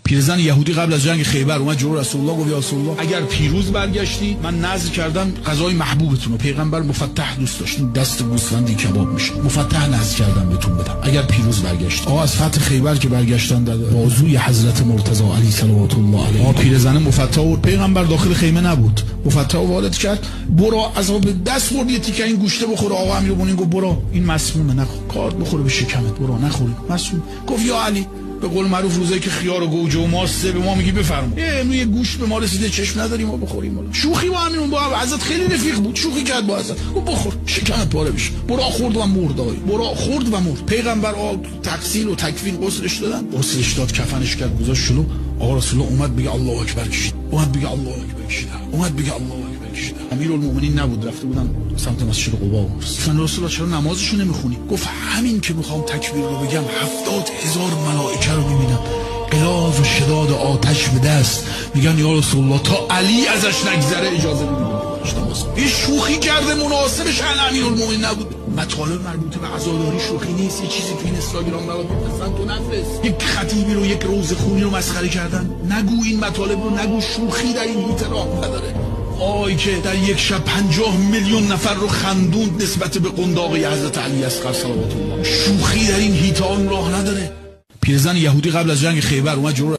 پیرزن یهودی قبل از جنگ خیبر اومد جلو رسول الله گفت یا رسول الله اگر پیروز برگشتی من نذر کردم غذای محبوبتون رو، پیغمبر مفتح دوست داشتین، دست گوسفندی کباب میشه، مفتح نذر کردم بهتون بدم اگر پیروز برگشت. از فتح خیبر که برگشتن در بازوی حضرت مرتضی علی صلوات الله علیه پیرزن مفتح و پیغمبر داخل خیمه نبود، مفتح وارد کرد، برو از دست برد یه تیکه این گوشته بخوره. آقا امیرالمومنین گفت برو این مسمومه نخور، کارد بخوره به شکمت، برو نخوری مسموم. گفت یا علی به قول معروف روزایی که خیار و گوجه و ماسته به ما میگی بفرما، یه گوشت به ما رسیده چشم نداریم ما بخوریم. والا شوخی با همین با حضرت خیلی رفیق بود، شوخی کرد با حضرت، گفت بخور شکمت پاره بشه. برا خورد و مرد، برا خورد و مرد. پیغمبر تغسیل و تکفین غسلش دادن، غسلش داد، کفنش کرد، گذاشت شلو. آقا رسول الله اومد بگه الله اکبر کشید، اومد بگه الله اکبر کشید، اومد بگه الله اکبر کشید. امیرالمومنین نبود، رفته بودن سمت مسجد قبا. گفتن رسول الله چرا نمازشو نمیخونی؟ گفت همین که میخوام تکبیر رو بگم 70,000 ملائکه رو میبینم غلاظ و شداد آتش به دست، میگن یا رسول الله تا علی ازش نگذره اجازه نمیدیم. یه شوخی کرده مناسب شأن امیرالمومنین نبود. مطالب مربوط به عزاداری شوخی نیست، یه چیزی تو این اینستاگرام برات میفرستن تو نفرست. یک خطیبی رو، یک روزخونی رو مسخره کردن، نگو این مطالب رو، نگو. شوخی در این هیته راه نداره. آی که در یک شب 50 میلیون نفر رو خندوند نسبت به قنداقی حضرت علی اصغر صلوات الله. شوخی در این هیته راه نداره. پیرزن یهودی قبل از جنگ خیبر اومد جلو